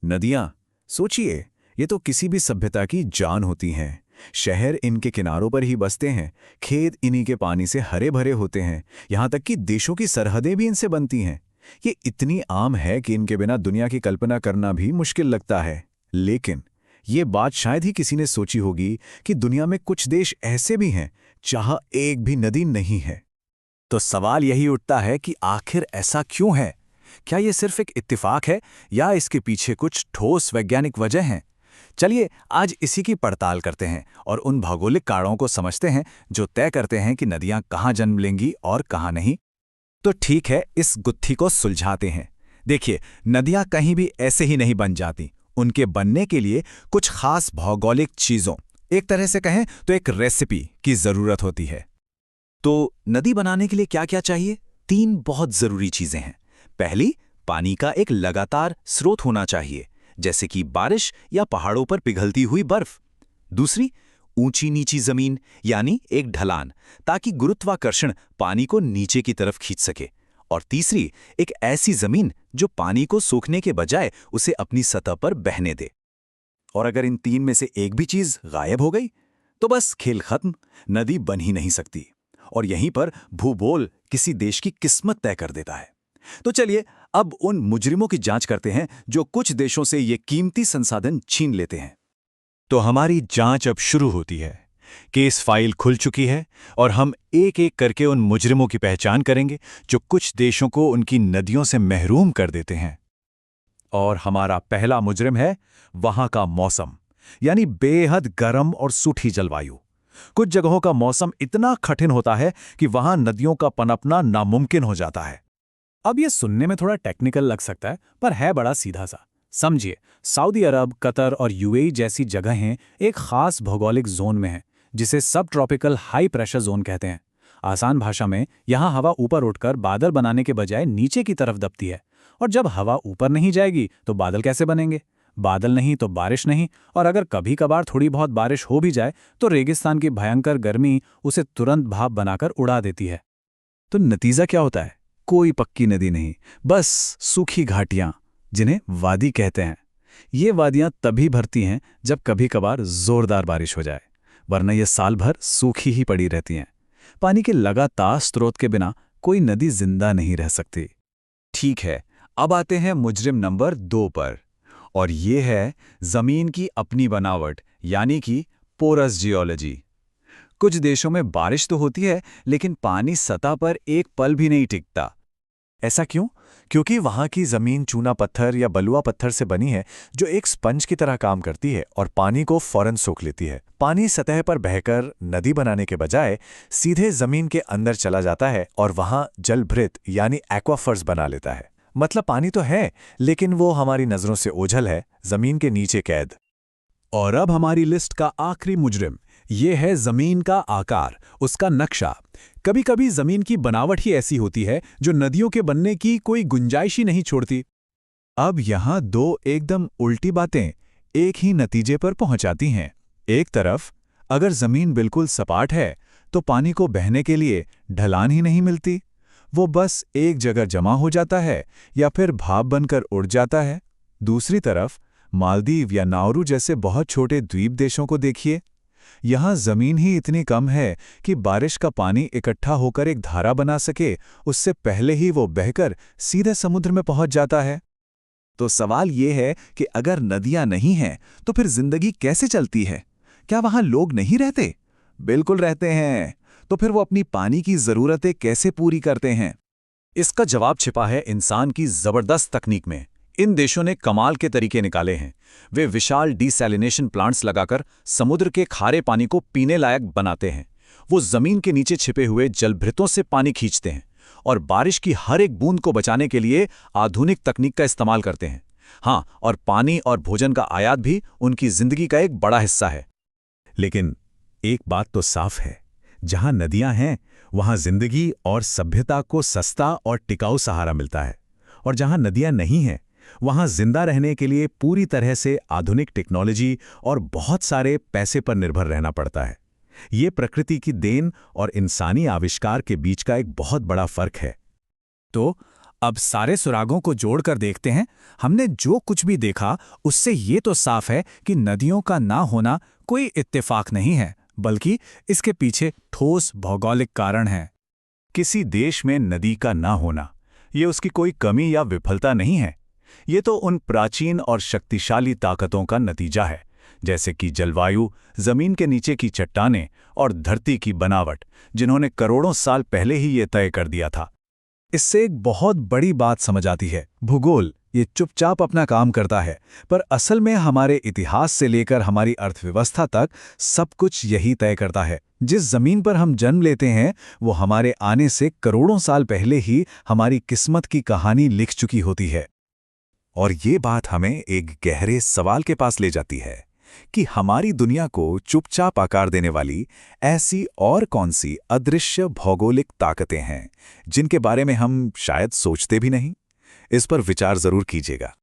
नदियां, सोचिए, ये तो किसी भी सभ्यता की जान होती हैं। शहर इनके किनारों पर ही बसते हैं, खेत इन्हीं के पानी से हरे भरे होते हैं, यहाँ तक कि देशों की सरहदें भी इनसे बनती हैं। ये इतनी आम है कि इनके बिना दुनिया की कल्पना करना भी मुश्किल लगता है। लेकिन ये बात शायद ही किसी ने सोची होगी कि दुनिया में कुछ देश ऐसे भी हैं जहां एक भी नदी नहीं है। तो सवाल यही उठता है कि आखिर ऐसा क्यों है? क्या ये सिर्फ एक इत्तेफाक है या इसके पीछे कुछ ठोस वैज्ञानिक वजह हैं? चलिए आज इसी की पड़ताल करते हैं और उन भौगोलिक कारणों को समझते हैं जो तय करते हैं कि नदियां कहाँ जन्म लेंगी और कहाँ नहीं। तो ठीक है, इस गुत्थी को सुलझाते हैं। देखिए, नदियां कहीं भी ऐसे ही नहीं बन जाती। उनके बनने के लिए कुछ खास भौगोलिक चीजों, एक तरह से कहें तो एक रेसिपी की जरूरत होती है। तो नदी बनाने के लिए क्या क्या चाहिए? 3 बहुत जरूरी चीजें हैं। पहली, पानी का एक लगातार स्रोत होना चाहिए, जैसे कि बारिश या पहाड़ों पर पिघलती हुई बर्फ। दूसरी, ऊंची नीची जमीन यानी एक ढलान, ताकि गुरुत्वाकर्षण पानी को नीचे की तरफ खींच सके। और तीसरी, एक ऐसी जमीन जो पानी को सोखने के बजाय उसे अपनी सतह पर बहने दे। और अगर इन 3 में से एक भी चीज गायब हो गई तो बस खेल खत्म, नदी बन ही नहीं सकती। और यहीं पर भूगोल किसी देश की किस्मत तय कर देता है। तो चलिए अब उन मुजरिमों की जांच करते हैं जो कुछ देशों से ये कीमती संसाधन छीन लेते हैं। तो हमारी जांच अब शुरू होती है। केस फाइल खुल चुकी है और हम एक एक करके उन मुजरिमों की पहचान करेंगे जो कुछ देशों को उनकी नदियों से महरूम कर देते हैं। और हमारा पहला मुजरिम है वहां का मौसम, यानी बेहद गर्म और सूखी जलवायु। कुछ जगहों का मौसम इतना कठिन होता है कि वहां नदियों का पनपना नामुमकिन हो जाता है। अब ये सुनने में थोड़ा टेक्निकल लग सकता है, पर है बड़ा सीधा सा। समझिए, सऊदी अरब, कतर और यूएई जैसी जगहें एक खास भौगोलिक जोन में हैं, जिसे सब ट्रॉपिकल हाई प्रेशर जोन कहते हैं। आसान भाषा में, यहाँ हवा ऊपर उठकर बादल बनाने के बजाय नीचे की तरफ दबती है। और जब हवा ऊपर नहीं जाएगी तो बादल कैसे बनेंगे? बादल नहीं तो बारिश नहीं, और अगर कभी कभार थोड़ी बहुत बारिश हो भी जाए तो रेगिस्तान की भयंकर गर्मी उसे तुरंत भाप बनाकर उड़ा देती है। तो नतीजा क्या होता है? कोई पक्की नदी नहीं, बस सूखी घाटियां, जिन्हें वादी कहते हैं। ये वादियां तभी भरती हैं जब कभी कभार जोरदार बारिश हो जाए, वरना ये साल भर सूखी ही पड़ी रहती हैं। पानी के लगातार स्रोत के बिना कोई नदी जिंदा नहीं रह सकती। ठीक है, अब आते हैं मुजरिम नंबर 2 पर, और ये है जमीन की अपनी बनावट, यानी कि पोरस जियोलॉजी। कुछ देशों में बारिश तो होती है, लेकिन पानी सतह पर एक पल भी नहीं टिकता। ऐसा क्यों? क्योंकि वहां की जमीन चूना पत्थर या बलुआ पत्थर से बनी है, जो एक स्पंज की तरह काम करती है और पानी को फौरन सोख लेती है। पानी सतह पर बहकर नदी बनाने के बजाय सीधे जमीन के अंदर चला जाता है और वहां जलभृत यानी एक्वाफर्स बना लेता है। मतलब पानी तो है, लेकिन वो हमारी नजरों से ओझल है, जमीन के नीचे कैद। और अब हमारी लिस्ट का आखिरी मुजरिम, ये है जमीन का आकार, उसका नक्शा। कभी कभी जमीन की बनावट ही ऐसी होती है जो नदियों के बनने की कोई गुंजाइश ही नहीं छोड़ती। अब यहां 2 एकदम उल्टी बातें एक ही नतीजे पर पहुंचाती हैं। एक तरफ, अगर जमीन बिल्कुल सपाट है तो पानी को बहने के लिए ढलान ही नहीं मिलती, वो बस एक जगह जमा हो जाता है या फिर भाप बनकर उड़ जाता है। दूसरी तरफ, मालदीव या नाउरू जैसे बहुत छोटे द्वीप देशों को देखिए। यहाँ जमीन ही इतनी कम है कि बारिश का पानी इकट्ठा होकर एक धारा बना सके, उससे पहले ही वो बहकर सीधे समुद्र में पहुंच जाता है। तो सवाल ये है कि अगर नदियां नहीं हैं तो फिर जिंदगी कैसे चलती है? क्या वहां लोग नहीं रहते? बिल्कुल रहते हैं। तो फिर वो अपनी पानी की जरूरतें कैसे पूरी करते हैं? इसका जवाब छिपा है इंसान की जबरदस्त तकनीक में। इन देशों ने कमाल के तरीके निकाले हैं। वे विशाल डिसैलिनेशन प्लांट्स लगाकर समुद्र के खारे पानी को पीने लायक बनाते हैं। वो जमीन के नीचे छिपे हुए जलभृतों से पानी खींचते हैं और बारिश की हर एक बूंद को बचाने के लिए आधुनिक तकनीक का इस्तेमाल करते हैं। हाँ, और पानी और भोजन का आयात भी उनकी जिंदगी का एक बड़ा हिस्सा है। लेकिन एक बात तो साफ है, जहां नदियां हैं वहां जिंदगी और सभ्यता को सस्ता और टिकाऊ सहारा मिलता है, और जहां नदियां नहीं हैं वहां जिंदा रहने के लिए पूरी तरह से आधुनिक टेक्नोलॉजी और बहुत सारे पैसे पर निर्भर रहना पड़ता है। ये प्रकृति की देन और इंसानी आविष्कार के बीच का एक बहुत बड़ा फर्क है। तो अब सारे सुरागों को जोड़कर देखते हैं। हमने जो कुछ भी देखा उससे ये तो साफ है कि नदियों का ना होना कोई इत्तेफाक नहीं है, बल्कि इसके पीछे ठोस भौगोलिक कारण है। किसी देश में नदी का ना होना ये उसकी कोई कमी या विफलता नहीं है। ये तो उन प्राचीन और शक्तिशाली ताकतों का नतीजा है, जैसे कि जलवायु, जमीन के नीचे की चट्टानें और धरती की बनावट, जिन्होंने करोड़ों साल पहले ही ये तय कर दिया था। इससे एक बहुत बड़ी बात समझ आती है। भूगोल ये चुपचाप अपना काम करता है, पर असल में हमारे इतिहास से लेकर हमारी अर्थव्यवस्था तक सब कुछ यही तय करता है। जिस जमीन पर हम जन्म लेते हैं वो हमारे आने से करोड़ों साल पहले ही हमारी किस्मत की कहानी लिख चुकी होती है। और ये बात हमें एक गहरे सवाल के पास ले जाती है कि हमारी दुनिया को चुपचाप आकार देने वाली ऐसी और कौन सी अदृश्य भौगोलिक ताकतें हैं जिनके बारे में हम शायद सोचते भी नहीं। इस पर विचार जरूर कीजिएगा।